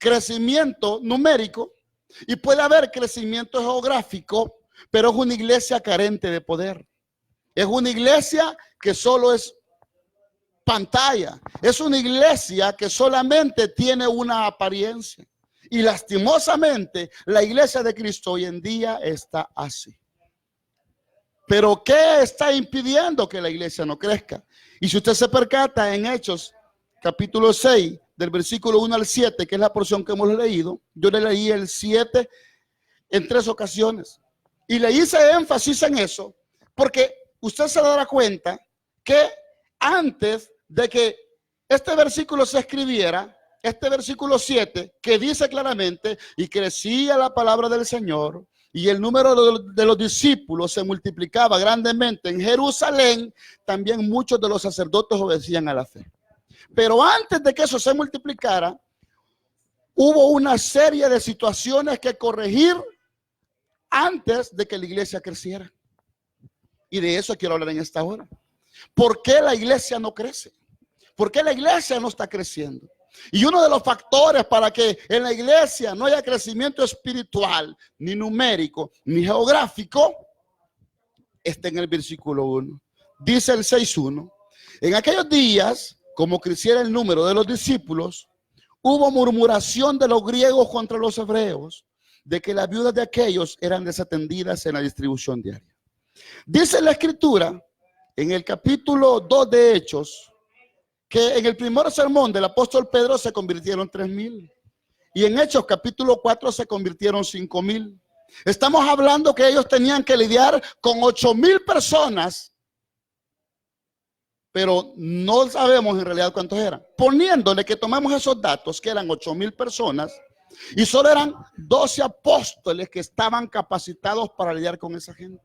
crecimiento numérico y puede haber crecimiento geográfico, pero es una iglesia carente de poder. Es una iglesia que solo es pantalla. Es una iglesia que solamente tiene una apariencia. Y lastimosamente, la iglesia de Cristo hoy en día está así. Pero ¿qué está impidiendo que la iglesia no crezca? Y si usted se percata en Hechos, capítulo 6, del versículo 1 al 7, que es la porción que hemos leído, yo le leí el 7 en 3 ocasiones. Y le hice énfasis en eso, porque usted se dará cuenta que antes de que este versículo se escribiera, este versículo 7, que dice claramente, y crecía la palabra del Señor, y el número de los discípulos se multiplicaba grandemente en Jerusalén, también muchos de los sacerdotes obedecían a la fe. Pero antes de que eso se multiplicara, hubo una serie de situaciones que corregir antes de que la iglesia creciera. Y de eso quiero hablar en esta hora. ¿Por qué la iglesia no crece? ¿Por qué la iglesia no está creciendo? Y uno de los factores para que en la iglesia no haya crecimiento espiritual, ni numérico, ni geográfico, está en el versículo 1. Dice el 6:1. En aquellos días, como creciera el número de los discípulos, hubo murmuración de los griegos contra los hebreos, de que las viudas de aquellos eran desatendidas en la distribución diaria. Dice la escritura, en el capítulo 2 de Hechos, que en el primer sermón del apóstol Pedro se convirtieron 3,000. Y en Hechos capítulo 4 se convirtieron 5,000. Estamos hablando que ellos tenían que lidiar con 8,000 personas, pero no sabemos en realidad cuántos eran. Poniéndole que tomamos esos datos, que eran 8,000 personas, y solo eran 12 apóstoles que estaban capacitados para lidiar con esa gente.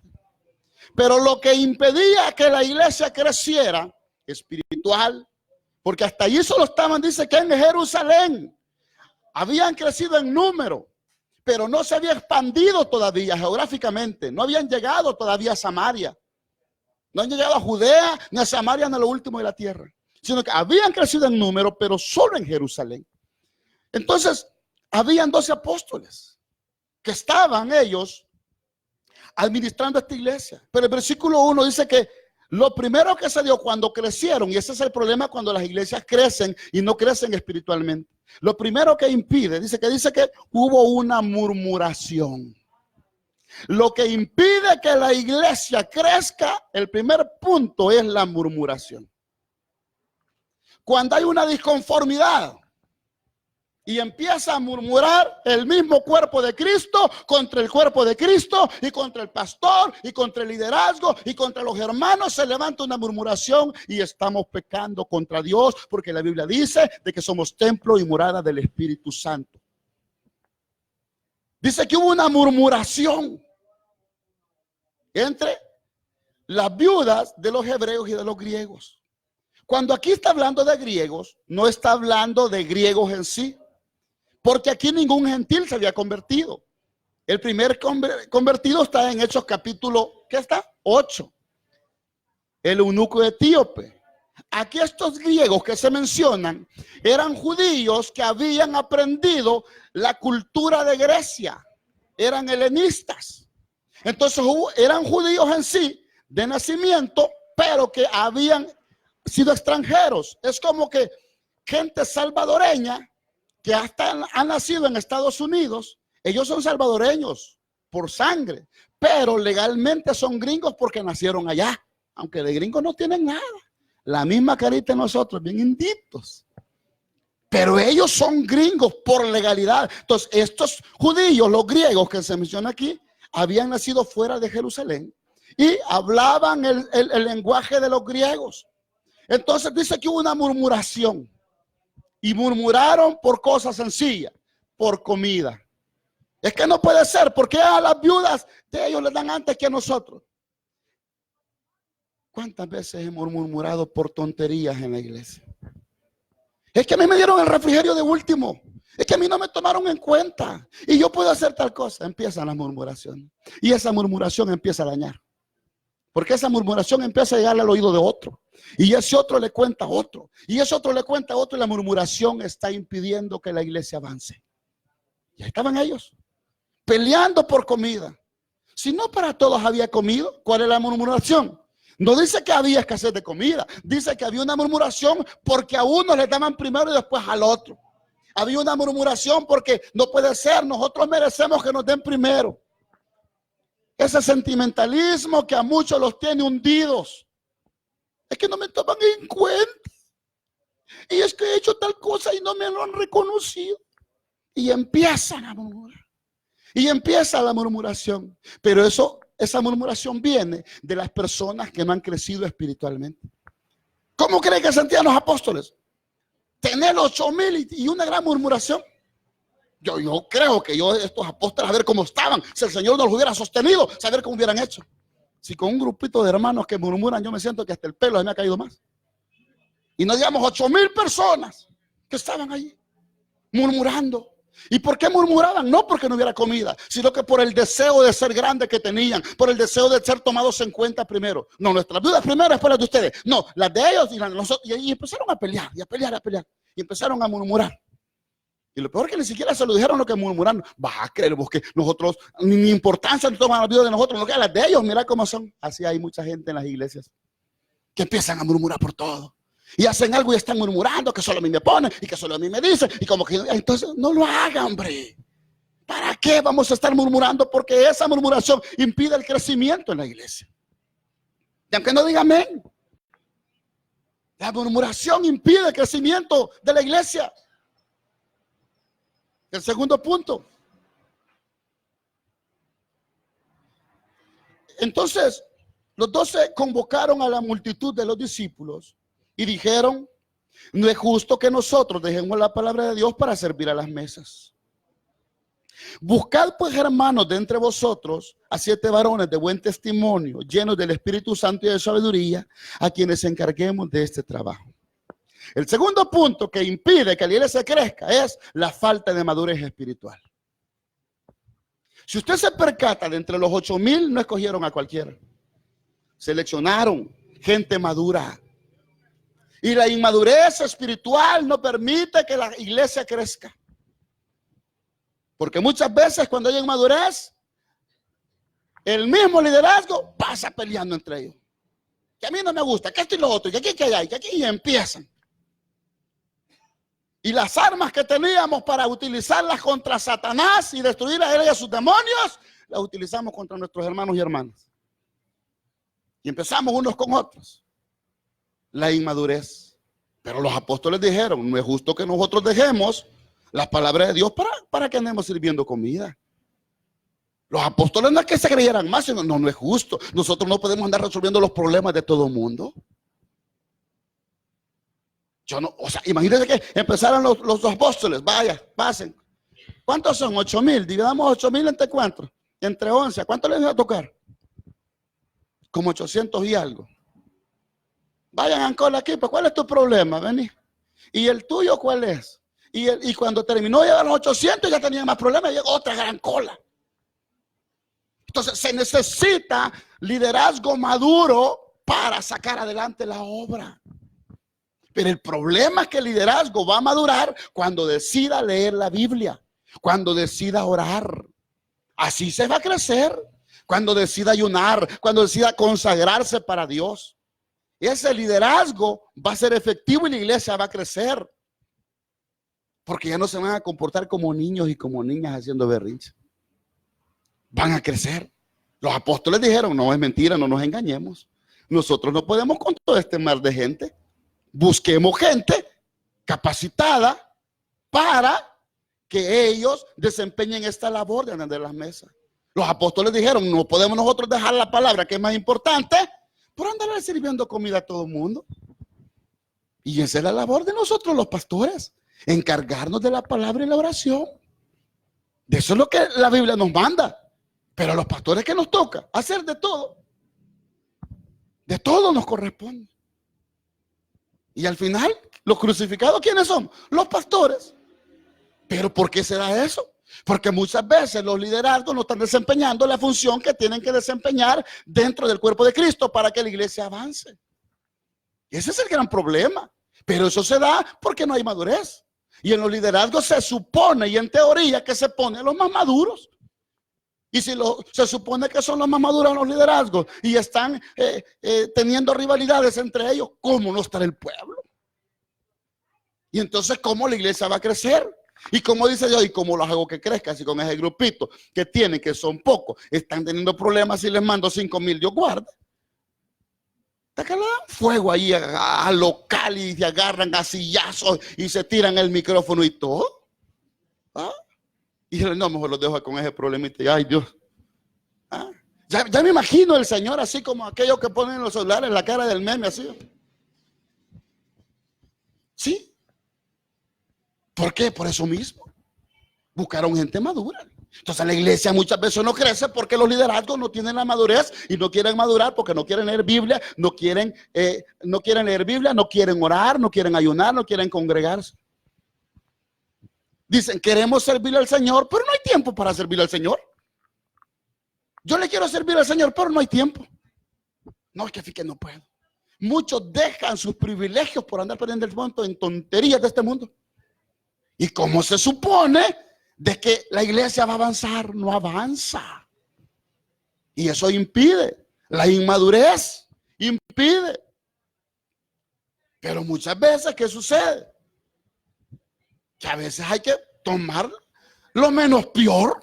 Pero lo que impedía que la iglesia creciera espiritual, porque hasta allí solo estaban, dice que en Jerusalén habían crecido en número, pero no se había expandido todavía geográficamente, no habían llegado todavía a Samaria, no han llegado a Judea ni a Samaria, ni a lo último de la tierra, sino que habían crecido en número, pero solo en Jerusalén. Entonces, habían 12 apóstoles que estaban ellos administrando esta iglesia. Pero el versículo 1 dice que lo primero que se dio cuando crecieron, y ese es el problema cuando las iglesias crecen y no crecen espiritualmente. Lo primero que impide, dice que hubo una murmuración. Lo que impide que la iglesia crezca, el primer punto es la murmuración. Cuando hay una disconformidad y empieza a murmurar el mismo cuerpo de Cristo contra el cuerpo de Cristo y contra el pastor y contra el liderazgo y contra los hermanos, se levanta una murmuración y estamos pecando contra Dios, porque la Biblia dice de que somos templo y morada del Espíritu Santo. Dice que hubo una murmuración entre las viudas de los hebreos y de los griegos. Cuando aquí está hablando de griegos, no está hablando de griegos en sí, porque aquí ningún gentil se había convertido. El primer convertido está en Hechos capítulo, ¿qué está? 8. El eunuco etíope. Aquí estos griegos que se mencionan eran judíos que habían aprendido la cultura de Grecia. Eran helenistas. Entonces eran judíos en sí, de nacimiento, pero que habían sido extranjeros. Es como que gente salvadoreña que hasta han nacido en Estados Unidos, ellos son salvadoreños por sangre, pero legalmente son gringos porque nacieron allá, aunque de gringos no tienen nada. La misma carita de nosotros, bien inditos. Pero ellos son gringos por legalidad. Entonces, estos judíos, los griegos que se menciona aquí, habían nacido fuera de Jerusalén y hablaban el lenguaje de los griegos. Entonces dice que hubo una murmuración. Y murmuraron por cosas sencillas, por comida. Es que no puede ser, porque a las viudas de ellos les dan antes que a nosotros. ¿Cuántas veces hemos murmurado por tonterías en la iglesia? Es que a mí me dieron el refrigerio de último. Es que a mí no me tomaron en cuenta. Y yo puedo hacer tal cosa. Empiezan las murmuraciones. Y esa murmuración empieza a dañar. Porque esa murmuración empieza a llegar al oído de otro. Y ese otro le cuenta a otro. Y ese otro le cuenta a otro. Y la murmuración está impidiendo que la iglesia avance. Y ahí estaban ellos, peleando por comida. Si no para todos había comido, ¿cuál es la murmuración? No dice que había escasez de comida, dice que había una murmuración porque a unos le daban primero y después al otro. Había una murmuración porque no puede ser, nosotros merecemos que nos den primero. Ese sentimentalismo que a muchos los tiene hundidos. Es que no me toman en cuenta. Y es que he hecho tal cosa y no me lo han reconocido. Y empiezan a murmurar. Y empieza la murmuración. Pero esa murmuración viene de las personas que no han crecido espiritualmente. ¿Cómo creen que sentían los apóstoles? Tener 8,000 y una gran murmuración. Yo creo que estos apóstoles, a ver cómo estaban, si el Señor nos los hubiera sostenido, saber cómo hubieran hecho. Si con un grupito de hermanos que murmuran, yo me siento que hasta el pelo me ha caído más. Y no digamos 8,000 personas que estaban allí murmurando. ¿Y por qué murmuraban? No porque no hubiera comida, sino que por el deseo de ser grande que tenían, por el deseo de ser tomados en cuenta primero. No, nuestras vidas primero, después las de ustedes. No, las de ellos y las de nosotros. Y empezaron a pelear, y a pelear, a pelear. Y empezaron a murmurar. Y lo peor es que ni siquiera se lo dijeron lo que murmuraron. Vas a creer vos que nosotros, ni importancia no toman la vida de nosotros, lo que es las de ellos, mira cómo son. Así hay mucha gente en las iglesias que empiezan a murmurar por todo. Y hacen algo y están murmurando que solo a mí me ponen y que solo a mí me dicen. Y como que entonces no lo hagan, hombre. ¿Para qué vamos a estar murmurando? Porque esa murmuración impide el crecimiento en la iglesia. Y aunque no diga amén, la murmuración impide el crecimiento de la iglesia. El segundo punto. Entonces, los 12 convocaron a la multitud de los discípulos y dijeron: no es justo que nosotros dejemos la palabra de Dios para servir a las mesas. Buscad pues, hermanos, de entre vosotros a 7 varones de buen testimonio, llenos del Espíritu Santo y de sabiduría, a quienes encarguemos de este trabajo. El segundo punto que impide que la iglesia crezca es la falta de madurez espiritual. Si usted se percata, de entre los 8,000 no escogieron a cualquiera. Seleccionaron gente madura. Y la inmadurez espiritual no permite que la iglesia crezca. Porque muchas veces cuando hay inmadurez, el mismo liderazgo pasa peleando entre ellos. Que a mí no me gusta, que esto y lo otro, que aquí, que allá, que aquí, y empiezan. Y las armas que teníamos para utilizarlas contra Satanás y destruir a él y a sus demonios, las utilizamos contra nuestros hermanos y hermanas. Y empezamos unos con otros. La inmadurez. Pero los apóstoles dijeron: no es justo que nosotros dejemos las palabras de Dios para que andemos sirviendo comida. Los apóstoles no es que se creyeran más, sino no es justo. Nosotros no podemos andar resolviendo los problemas de todo el mundo. Imagínense que empezaron los apóstoles. Vaya, pasen. ¿Cuántos son? 8,000. Dividamos 8,000 entre cuántos. Entre 11. ¿Cuánto les va a tocar? Como 800 y algo. Vayan a cola aquí, pues ¿cuál es tu problema? Vení. ¿Y el tuyo cuál es? Y cuando terminó de llegar a los 800 ya tenían más problemas, llegó otra gran cola. Entonces se necesita liderazgo maduro para sacar adelante la obra. Pero el problema es que el liderazgo va a madurar cuando decida leer la Biblia, cuando decida orar. Así se va a crecer. Cuando decida ayunar, cuando decida consagrarse para Dios. Ese liderazgo va a ser efectivo y la iglesia va a crecer. Porque ya no se van a comportar como niños y como niñas haciendo berrinche. Van a crecer. Los apóstoles dijeron: no es mentira, no nos engañemos. Nosotros no podemos con todo este mar de gente. Busquemos gente capacitada para que ellos desempeñen esta labor de atender las mesas. Los apóstoles dijeron: no podemos nosotros dejar la palabra, que es más importante, por andar sirviendo comida a todo el mundo. Y esa es la labor de nosotros los pastores, encargarnos de la palabra y la oración. De eso es lo que la Biblia nos manda. Pero a los pastores, que nos toca hacer de todo nos corresponde. Y al final, los crucificados, ¿quiénes son? Los pastores. ¿Pero por qué se da eso? Porque muchas veces los liderazgos no están desempeñando la función que tienen que desempeñar dentro del cuerpo de Cristo para que la iglesia avance. Ese es el gran problema. Pero eso se da porque no hay madurez. Y en los liderazgos se supone, y en teoría, que se pone a los más maduros. Y si se supone que son los más maduros los liderazgos y están teniendo rivalidades entre ellos, ¿cómo no estará el pueblo? Y entonces, ¿cómo la iglesia va a crecer? Y como dice Dios, y cómo los hago que crezca, así con ese grupito que tienen, que son pocos, están teniendo problemas y les mando 5,000, Dios guarde. Hasta que le dan fuego ahí a local y se agarran a sillazos y se tiran el micrófono y todo. ¿Ah? Y no, mejor los dejo con ese problemita. Y, ay, Dios. ¿Ah? Ya me imagino el Señor así como aquellos que ponen los celulares en la cara del meme, así. ¿Sí? ¿Por qué? Por eso mismo. Buscaron gente madura. Entonces la iglesia muchas veces no crece porque los liderazgos no tienen la madurez y no quieren madurar porque no quieren leer Biblia, no quieren leer Biblia, no quieren orar, no quieren ayunar, no quieren congregarse. Dicen, queremos servirle al Señor, pero no hay tiempo para servirle al Señor. Yo le quiero servir al Señor, pero no hay tiempo. No, es que no puedo. Muchos dejan sus privilegios por andar perdiendo el tiempo en tonterías de este mundo. ¿Y cómo se supone de que la iglesia va a avanzar? No avanza. Y eso impide. La inmadurez impide. Pero muchas veces, ¿qué sucede? Que a veces hay que tomar lo menos peor,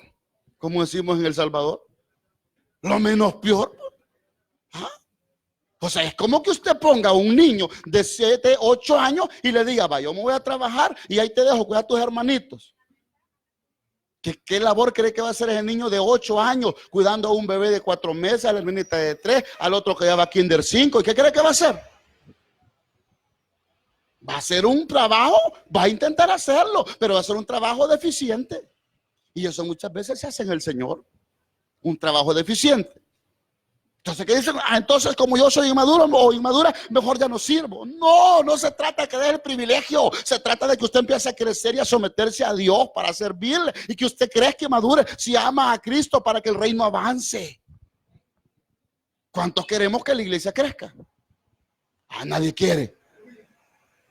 como decimos en El Salvador. Lo menos peor. ¿Ah? O sea, es como que usted ponga a un niño de 7, 8 años y le diga, va, yo me voy a trabajar y ahí te dejo, cuida a tus hermanitos. ¿Qué labor cree que va a hacer ese niño de 8 años cuidando a un bebé de 4 meses, a la hermanita de 3, al otro que ya va a Kinder 5? ¿Y qué cree que va a hacer? Va a hacer un trabajo, va a intentar hacerlo, pero va a ser un trabajo deficiente. Y eso muchas veces se hace en el Señor. Un trabajo deficiente. Entonces, ¿qué dicen? Entonces, como yo soy inmaduro o inmadura, mejor ya no sirvo. No, no se trata de que dé el privilegio. Se trata de que usted empiece a crecer y a someterse a Dios para servirle. Y que usted crezca y madure si ama a Cristo para que el reino avance. ¿Cuántos queremos que la iglesia crezca? Ah, nadie quiere.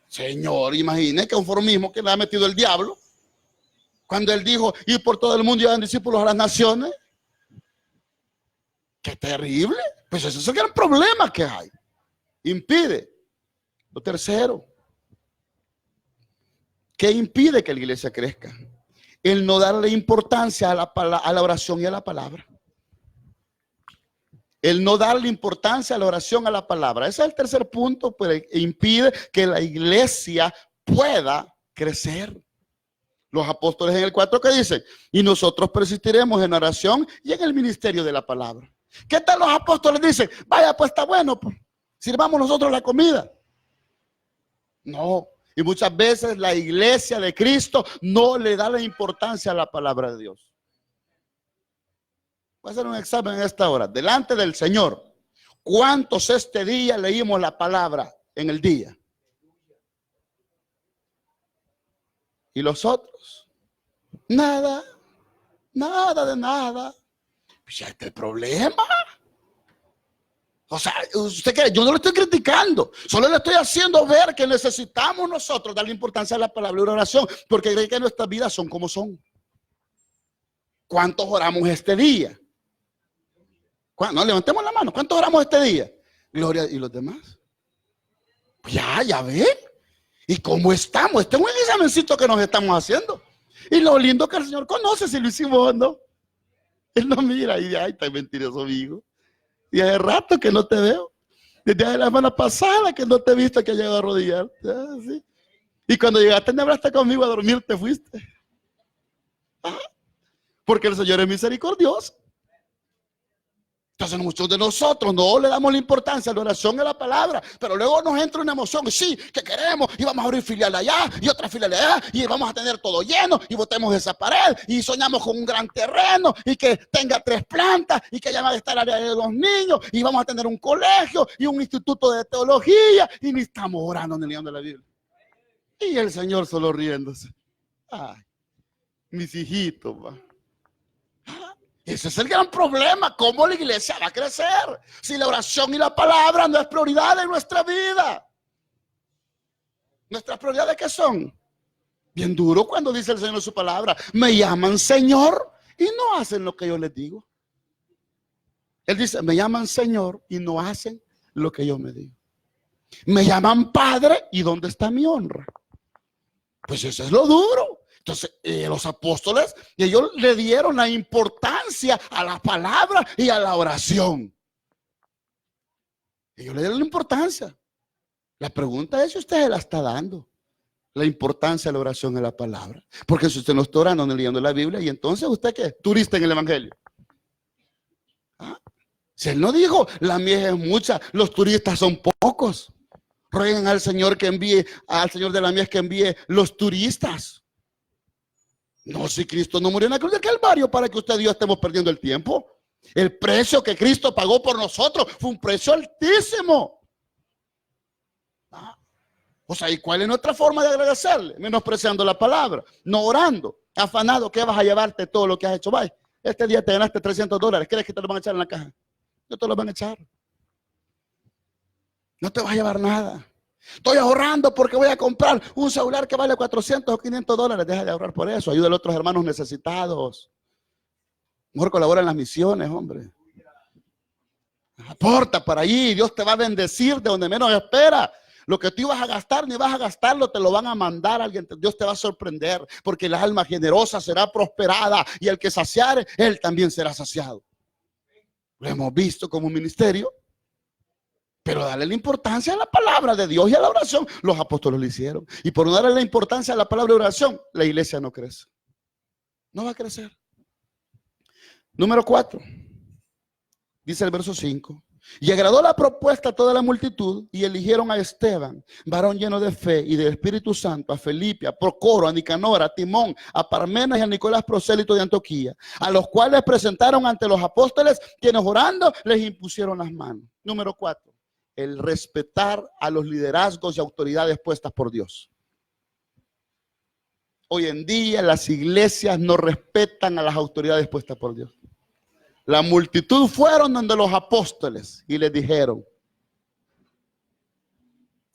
Señor, imagine que conformismo que le ha metido el diablo. Cuando él dijo, ir por todo el mundo y hagan discípulos a las naciones. ¡Qué terrible! Pues ese es el gran problema que hay. Impide. Lo tercero, ¿qué impide que la iglesia crezca? El no darle importancia a la oración y a la palabra. El no darle importancia a la oración, a la palabra. Ese es el tercer punto, pues impide que la iglesia pueda crecer. Los apóstoles en el 4 que dicen, y nosotros persistiremos en oración y en el ministerio de la palabra. ¿Qué tal los apóstoles dicen? Vaya, pues está bueno, pues, sirvamos nosotros la comida. No, y muchas veces la iglesia de Cristo no le da la importancia a la palabra de Dios. Voy a hacer un examen en esta hora, delante del Señor. ¿Cuántos este día leímos la palabra en el día? ¿Y los otros? Nada, nada de nada. Pues ya está el problema. O sea, usted cree, yo no lo estoy criticando, solo le estoy haciendo ver que necesitamos nosotros darle importancia a la palabra y la oración, porque creen que nuestras vidas son como son. ¿Cuántos oramos este día? No, levantemos la mano. ¿Cuántos oramos este día? Gloria. ¿Y los demás? Pues ya ve. ¿Y cómo estamos? Este es un examencito que nos estamos haciendo. Y lo lindo que el Señor conoce si lo hicimos o no. Él nos mira y dice, ay, está mentiroso, amigo. Y hace rato que no te veo. Desde la semana pasada que no te he visto que has llegado a arrodillar. ¿Sí? Y cuando llegaste, no hablaste conmigo a dormir, te fuiste. ¿Ah? Porque el Señor es misericordioso. Entonces muchos de nosotros no le damos la importancia a la oración y a la palabra, pero luego nos entra una emoción, sí, que queremos, y vamos a abrir filial allá, y otra filial allá, y vamos a tener todo lleno, y botemos esa pared, y soñamos con un gran terreno, y que tenga 3 plantas, y que allá va a estar el área de los niños, y vamos a tener un colegio, y un instituto de teología, y ni estamos orando ni leyendo la Biblia. Y el Señor solo riéndose. Ay, mis hijitos, va. Ese es el gran problema, cómo la iglesia va a crecer si la oración y la palabra no es prioridad en nuestra vida. ¿Nuestras prioridades qué son? Bien duro cuando dice el Señor en su palabra: me llaman Señor y no hacen lo que yo les digo. Él dice: me llaman Señor y no hacen lo que yo me digo. Me llaman Padre y ¿dónde está mi honra? Pues eso es lo duro. Entonces los apóstoles, ellos le dieron la importancia a la palabra y a la oración. Ellos le dieron la importancia. La pregunta es si usted se la está dando, la importancia de la oración y la palabra. Porque si usted no está orando ni leyendo la Biblia, y entonces usted ¿qué? Turista en el evangelio. ¿Ah? Si él no dijo: la mies es mucha, los turistas son pocos. Rueguen al Señor que envíe, al Señor de la mies que envíe los turistas. No, si Cristo no murió en la cruz del Calvario para que usted y yo estemos perdiendo el tiempo. El precio que Cristo pagó por nosotros fue un precio altísimo. O sea, ¿y cuál es nuestra forma de agradecerle? Menospreciando la palabra, no orando, afanado. ¿Qué vas a llevarte todo lo que has hecho? Vaya, este día te ganaste $300. ¿Crees que te lo van a echar en la caja? No te lo van a echar. No te vas a llevar nada. Estoy ahorrando porque voy a comprar un celular que vale $400 o $500. Deja de ahorrar por eso. Ayuda a otros hermanos necesitados. Mejor colabora en las misiones, hombre. Aporta para allí. Dios te va a bendecir de donde menos espera. Lo que tú ibas a gastar, ni vas a gastarlo, te lo van a mandar a alguien. Dios te va a sorprender, porque la alma generosa será prosperada, y el que saciare, él también será saciado. Lo hemos visto como ministerio. Pero darle la importancia a la palabra de Dios y a la oración. Los apóstoles lo hicieron. Y por no darle la importancia a la palabra de oración, la iglesia no crece. No va a crecer. Número 4. Dice el verso 5. Y agradó la propuesta a toda la multitud, y eligieron a Esteban, varón lleno de fe y del Espíritu Santo, a Felipe, a Procoro, a Nicanor, a Timón, a Parmenas y a Nicolás, prosélito de Antioquía, a los cuales presentaron ante los apóstoles, quienes orando les impusieron las manos. Número 4. El respetar a los liderazgos y autoridades puestas por Dios. Hoy en día las iglesias no respetan a las autoridades puestas por Dios. La multitud fueron donde los apóstoles y les dijeron: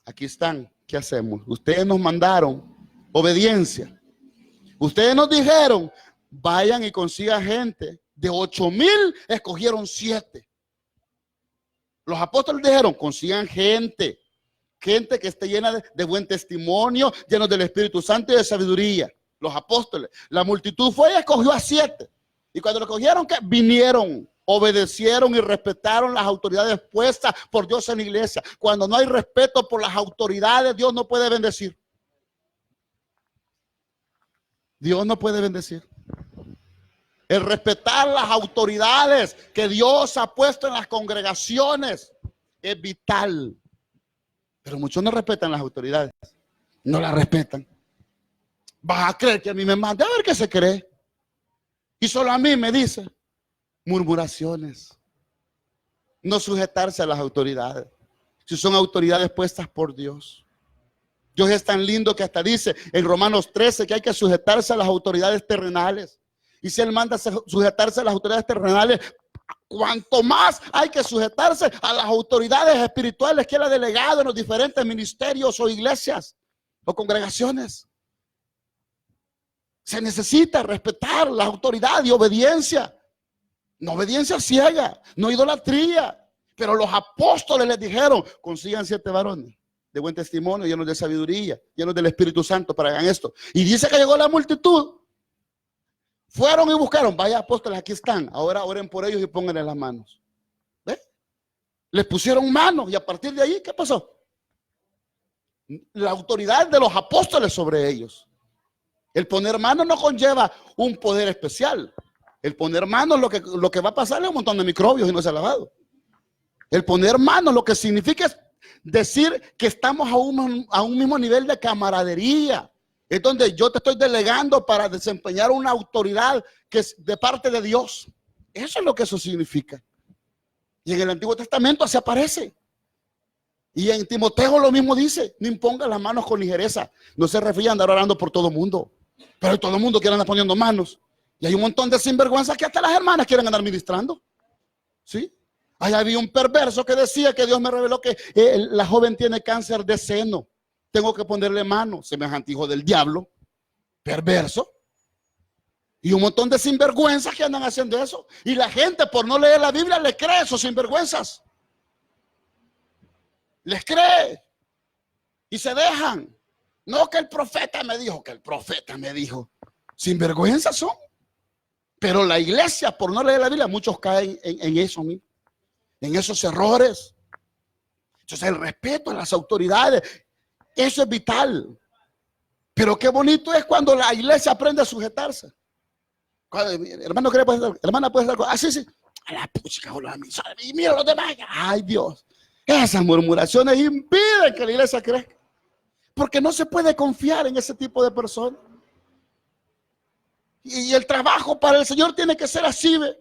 aquí están, ¿qué hacemos? Ustedes nos mandaron obediencia. Ustedes nos dijeron: vayan y consigan gente. De 8,000 escogieron 7. Los apóstoles dijeron: consigan gente que esté llena de buen testimonio, llenos del Espíritu Santo y de sabiduría. Los apóstoles, la multitud fue y escogió a 7. Y cuando lo cogieron, ¿qué? Vinieron, obedecieron y respetaron las autoridades puestas por Dios en la iglesia. Cuando no hay respeto por las autoridades, Dios no puede bendecir. Dios no puede bendecir. El respetar las autoridades que Dios ha puesto en las congregaciones es vital. Pero muchos no respetan las autoridades. No las respetan. Vas a creer que a mí me manda. A ver qué se cree. Y solo a mí me dice. Murmuraciones. No sujetarse a las autoridades. Si son autoridades puestas por Dios. Dios es tan lindo que hasta dice en Romanos 13 que hay que sujetarse a las autoridades terrenales. Y si Él manda sujetarse a las autoridades terrenales, cuanto más hay que sujetarse a las autoridades espirituales que Él ha delegado en los diferentes ministerios o iglesias o congregaciones. Se necesita respetar la autoridad y obediencia. No obediencia ciega, no idolatría. Pero los apóstoles les dijeron: consigan 7 varones de buen testimonio, llenos de sabiduría, llenos del Espíritu Santo para que hagan esto. Y dice que llegó la multitud. Fueron y buscaron: vaya apóstoles, aquí están. Ahora oren por ellos y pónganle las manos. ¿Ve? Les pusieron manos y a partir de ahí, ¿qué pasó? La autoridad de los apóstoles sobre ellos. El poner manos no conlleva un poder especial. El poner manos lo que va a pasar es un montón de microbios y no se ha lavado. El poner manos lo que significa es decir que estamos a un mismo nivel de camaradería. Es donde yo te estoy delegando para desempeñar una autoridad que es de parte de Dios. Eso es lo que eso significa. Y en el Antiguo Testamento así aparece. Y en Timoteo lo mismo dice: no impongan las manos con ligereza. No se refiere a andar orando por todo el mundo. Pero todo el mundo quiere andar poniendo manos. Y hay un montón de sinvergüenzas que hasta las hermanas quieren andar ministrando. ¿Sí? Ahí había un perverso que decía que Dios me reveló que la joven tiene cáncer de seno. Tengo que ponerle mano. Semejante hijo del diablo. perverso. Y un montón de sinvergüenzas que andan haciendo eso. Y la gente, por no leer la Biblia, le cree a esos sinvergüenzas. Les cree. Y se dejan. No, que el profeta me dijo, que el profeta me dijo. Sinvergüenzas son. Pero la iglesia, por no leer la Biblia, muchos caen en eso, en esos errores. Entonces, el respeto a las autoridades, eso es vital. Pero qué bonito es cuando la iglesia aprende a sujetarse. Hermano, hermana, puede estar. Ah, sí, sí. A la puchica, y mira los demás. Ay, Dios. Esas murmuraciones impiden que la iglesia crezca. Porque no se puede confiar en ese tipo de personas. Y el trabajo para el Señor tiene que ser así, ¿ve?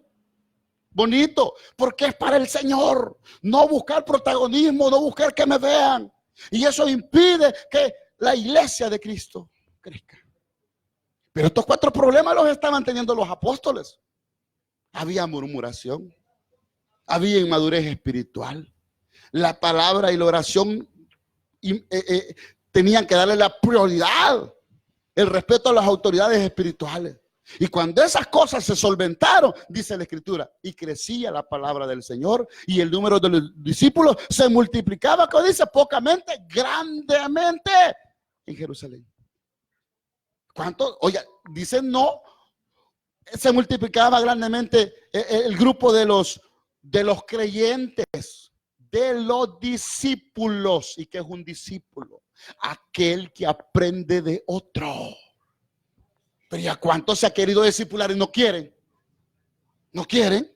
Bonito, porque es para el Señor. No buscar protagonismo, no buscar que me vean. Y eso impide que la iglesia de Cristo crezca. Pero estos 4 problemas los estaban teniendo los apóstoles. Había murmuración, había inmadurez espiritual. La palabra y la oración tenían que darle la prioridad, el respeto a las autoridades espirituales. Y cuando esas cosas se solventaron, dice la Escritura, y crecía la palabra del Señor, y el número de los discípulos se multiplicaba, como dice, pocamente, grandemente en Jerusalén. ¿Cuánto? Oye, dicen no, se multiplicaba grandemente el grupo de los creyentes, de los discípulos. ¿Y qué es un discípulo? Aquel que aprende de otro. Pero ¿ya cuánto se ha querido discipular y no quieren? No quieren.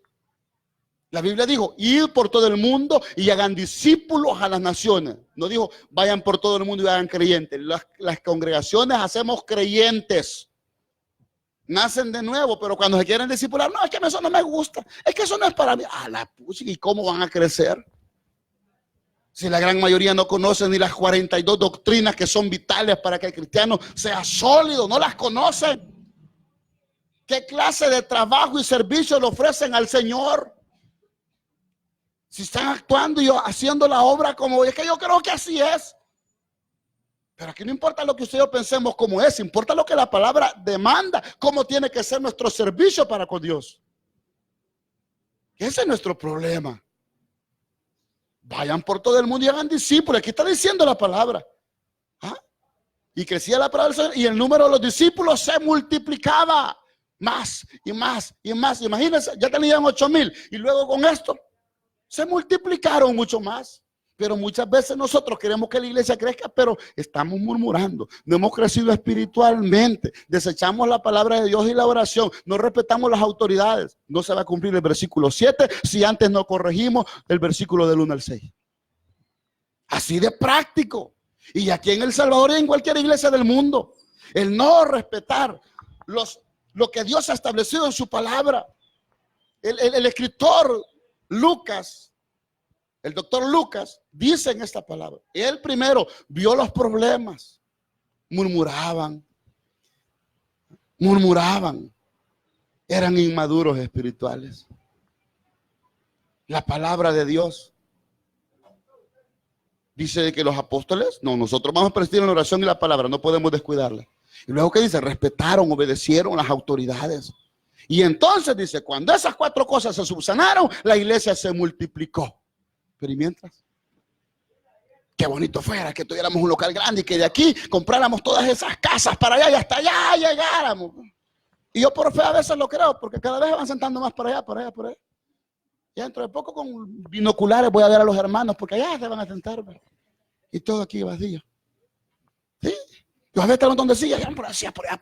La Biblia dijo, id por todo el mundo y hagan discípulos a las naciones. No dijo, vayan por todo el mundo y hagan creyentes. Las congregaciones hacemos creyentes. Nacen de nuevo, pero cuando se quieren discipular, no, es que eso no me gusta. Es que eso no es para mí. Ah, la pucha, ¿y cómo van a crecer? Si la gran mayoría no conoce ni las 42 doctrinas que son vitales para que el cristiano sea sólido, no las conocen. ¿Qué clase de trabajo y servicio le ofrecen al Señor? Si están actuando y haciendo la obra como es que yo creo que así es. Pero aquí no importa lo que ustedes pensemos como es, importa lo que la palabra demanda, cómo tiene que ser nuestro servicio para con Dios. Ese es nuestro problema. Vayan por todo el mundo y hagan discípulos. Aquí está diciendo la palabra. ¿Ah? Y crecía la palabra del Señor y el número de los discípulos se multiplicaba más y más y más. Imagínense, ya tenían 8,000 y luego con esto se multiplicaron mucho más. Pero muchas veces nosotros queremos que la iglesia crezca, pero estamos murmurando. No hemos crecido espiritualmente. Desechamos la palabra de Dios y la oración. No respetamos las autoridades. No se va a cumplir el versículo 7 si antes no corregimos el versículo del 1 al 6. Así de práctico. Y aquí en El Salvador y en cualquier iglesia del mundo, el no respetar lo que Dios ha establecido en su palabra. El escritor Lucas, el doctor Lucas, dice en esta palabra, él primero vio los problemas, murmuraban, eran inmaduros espirituales. La palabra de Dios dice que los apóstoles, no, nosotros vamos a prestar en la oración y la palabra, no podemos descuidarla. Y luego, ¿qué dice? Respetaron, obedecieron las autoridades. Y entonces dice, cuando esas 4 cosas se subsanaron, la iglesia se multiplicó. Pero ¿y mientras? Qué bonito fuera que tuviéramos un local grande y que de aquí compráramos todas esas casas para allá y hasta allá llegáramos. Y yo por fe a veces lo creo, porque cada vez van sentando más para allá, para allá, para allá. Y dentro de poco con binoculares voy a ver a los hermanos, porque allá se van a sentar. Y todo aquí vacío. ¿Sí? Yo a veces un montón de sillas, por allá, por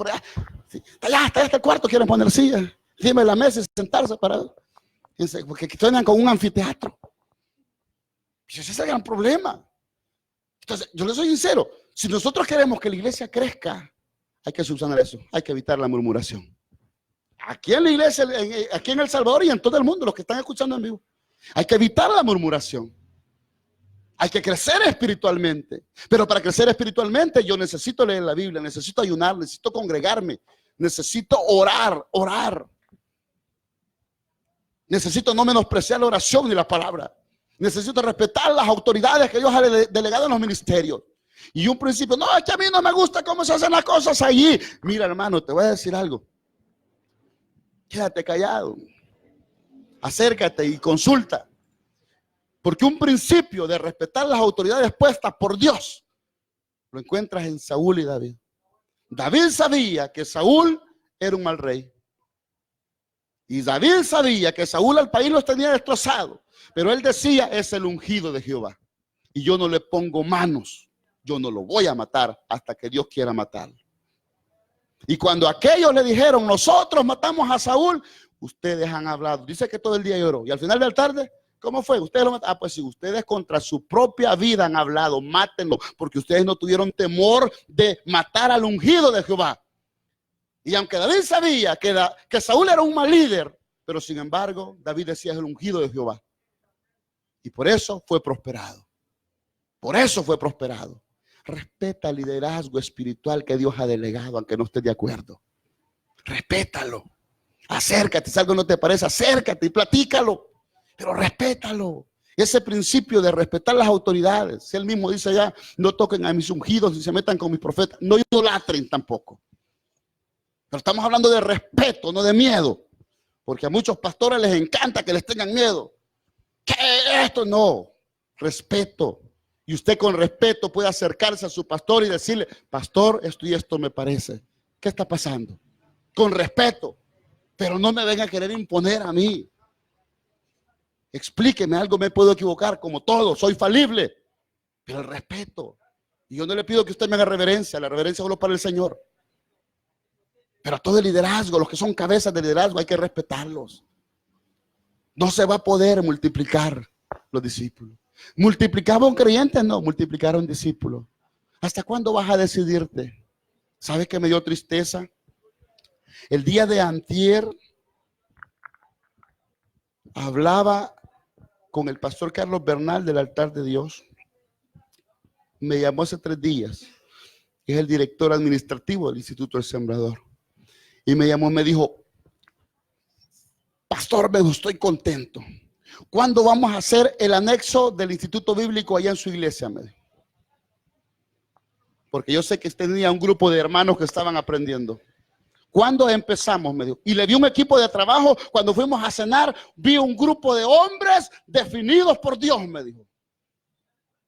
allá. Sí. Hasta allá el cuarto quieren poner sillas encima de la mesa y sentarse para... Porque suenan con un anfiteatro. Ese es el gran problema. Entonces, yo les soy sincero, si nosotros queremos que la iglesia crezca, hay que subsanar eso, hay que evitar la murmuración. Aquí en la iglesia, aquí en El Salvador y en todo el mundo, los que están escuchando en vivo, hay que evitar la murmuración. Hay que crecer espiritualmente. Pero para crecer espiritualmente yo necesito leer la Biblia, necesito ayunar, necesito congregarme, necesito orar. Necesito no menospreciar la oración ni la palabra. Necesito respetar las autoridades que Dios ha delegado en los ministerios. Y un principio, no, es que a mí no me gusta cómo se hacen las cosas allí. Mira, hermano, te voy a decir algo. Quédate callado. Acércate y consulta. Porque un principio de respetar las autoridades puestas por Dios lo encuentras en Saúl y David. David sabía que Saúl era un mal rey. Y David sabía que Saúl al país los tenía destrozados. Pero él decía, es el ungido de Jehová. Y yo no le pongo manos. Yo no lo voy a matar hasta que Dios quiera matarlo. Y cuando aquellos le dijeron, nosotros matamos a Saúl, ustedes han hablado. Dice que todo el día lloró. Y al final de la tarde, ¿cómo fue? Ustedes lo mataron. Ah, pues si ustedes contra su propia vida han hablado, mátenlo. Porque ustedes no tuvieron temor de matar al ungido de Jehová. Y aunque David sabía que Saúl era un mal líder, pero sin embargo, David decía es el ungido de Jehová. Y por eso fue prosperado. Por eso fue prosperado. Respeta el liderazgo espiritual que Dios ha delegado, aunque no estés de acuerdo. Respétalo. Acércate, si algo no te parece, acércate y platícalo. Pero respétalo. Ese principio de respetar las autoridades. Él mismo dice ya, no toquen a mis ungidos ni se metan con mis profetas. No idolatren tampoco. Pero estamos hablando de respeto, no de miedo. Porque a muchos pastores les encanta que les tengan miedo. ¿Qué esto? No. Respeto. Y usted con respeto puede acercarse a su pastor y decirle, pastor, esto y esto me parece. ¿Qué está pasando? Con respeto. Pero no me venga a querer imponer a mí. Explíqueme, algo me puedo equivocar, como todo, soy falible. Pero el respeto. Y yo no le pido que usted me haga reverencia, la reverencia solo para el Señor. Pero a todo el liderazgo, los que son cabezas de liderazgo, hay que respetarlos. No se va a poder multiplicar los discípulos. ¿Multiplicaba un creyente? No, multiplicaron discípulos. ¿Hasta cuándo vas a decidirte? ¿Sabes qué me dio tristeza? El día de antier hablaba con el pastor Carlos Bernal del altar de Dios. Me llamó hace 3 días. Es el director administrativo del Instituto del Sembrador. Y me llamó y me dijo, pastor, me estoy contento. ¿Cuándo vamos a hacer el anexo del Instituto Bíblico allá en su iglesia? Me dijo. Porque yo sé que tenía un grupo de hermanos que estaban aprendiendo. ¿Cuándo empezamos? Me dijo. Y le vi un equipo de trabajo. Cuando fuimos a cenar, vi un grupo de hombres definidos por Dios, me dijo.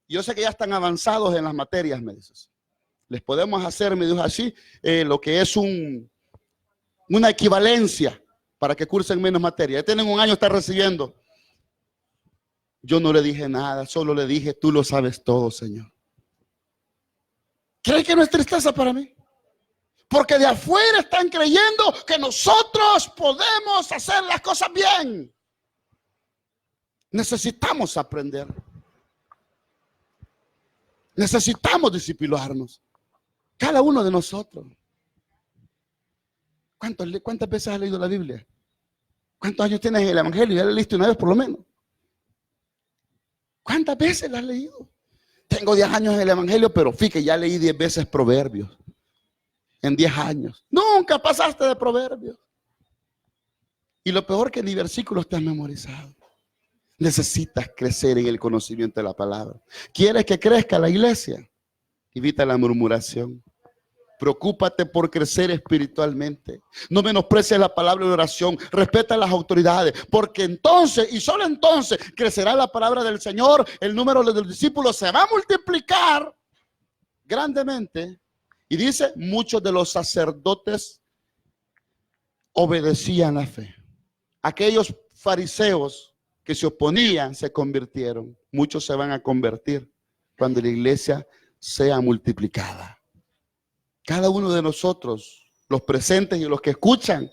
Yo sé que ya están avanzados en las materias, me dices. Les podemos hacer, me dijo así, lo que es una equivalencia para que cursen menos materia. Ya tienen 1 año, están recibiendo. Yo no le dije nada, solo le dije, tú lo sabes todo, Señor. ¿Cree que no es tristeza para mí? Porque de afuera están creyendo que nosotros podemos hacer las cosas bien. Necesitamos aprender. Necesitamos disciplinarnos. Cada uno de nosotros. ¿Cuántas veces has leído la Biblia? ¿Cuántos años tienes en el Evangelio? Ya la leíste una vez por lo menos. ¿Cuántas veces la has leído? Tengo 10 años en el Evangelio, pero fíjate, ya leí 10 veces Proverbios. En 10 años. Nunca pasaste de Proverbios. Y lo peor que ni versículos te has memorizado. Necesitas crecer en el conocimiento de la palabra. ¿Quieres que crezca la iglesia? Evita la murmuración. Preocúpate por crecer espiritualmente. No menosprecies la palabra de oración. Respeta las autoridades. Porque entonces, y solo entonces, crecerá la palabra del Señor. El número de los discípulos se va a multiplicar grandemente. Y dice, muchos de los sacerdotes obedecían la fe. Aquellos fariseos que se oponían se convirtieron. Muchos se van a convertir cuando la iglesia sea multiplicada. Cada uno de nosotros, los presentes y los que escuchan,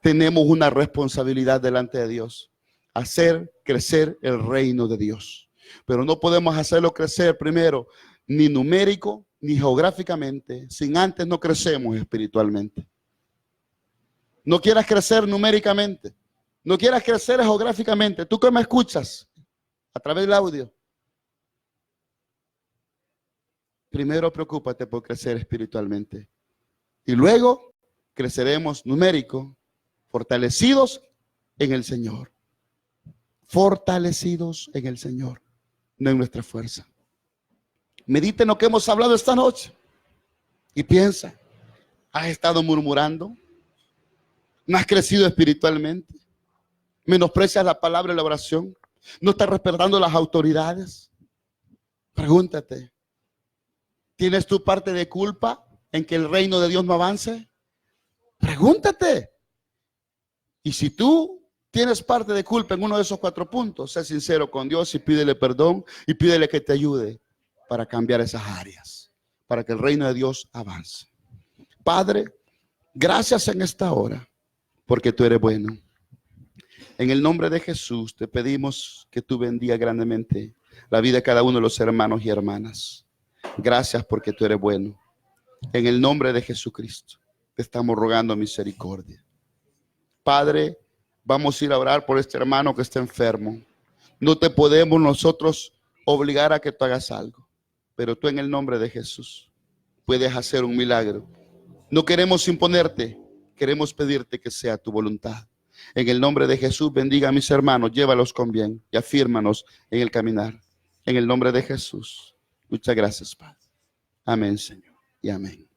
tenemos una responsabilidad delante de Dios. Hacer crecer el reino de Dios. Pero no podemos hacerlo crecer primero, ni numérico, ni geográficamente, sin antes no crecemos espiritualmente. No quieras crecer numéricamente, no quieras crecer geográficamente. Tú que me escuchas a través del audio, primero preocúpate por crecer espiritualmente. Y luego creceremos numérico, fortalecidos en el Señor. Fortalecidos en el Señor, no en nuestra fuerza. Medita en lo que hemos hablado esta noche y piensa, ¿has estado murmurando? ¿No has crecido espiritualmente? ¿Menosprecias la palabra y la oración? ¿No estás respetando las autoridades? Pregúntate, ¿tienes tu parte de culpa en que el reino de Dios no avance? Pregúntate. Y si tú tienes parte de culpa en uno de esos 4 puntos, sé sincero con Dios y pídele perdón y pídele que te ayude para cambiar esas áreas, para que el reino de Dios avance. Padre, gracias en esta hora, porque tú eres bueno. En el nombre de Jesús te pedimos que tú bendiga grandemente la vida de cada uno de los hermanos y hermanas. Gracias porque tú eres bueno. En el nombre de Jesucristo te estamos rogando misericordia. Padre, vamos a ir a orar por este hermano que está enfermo. No te podemos nosotros obligar a que tú hagas algo, pero tú en el nombre de Jesús puedes hacer un milagro. No queremos imponerte, queremos pedirte que sea tu voluntad. En el nombre de Jesús, bendiga a mis hermanos, llévalos con bien y afírmanos en el caminar. En el nombre de Jesús. Muchas gracias, Padre. Amén, Señor, y amén.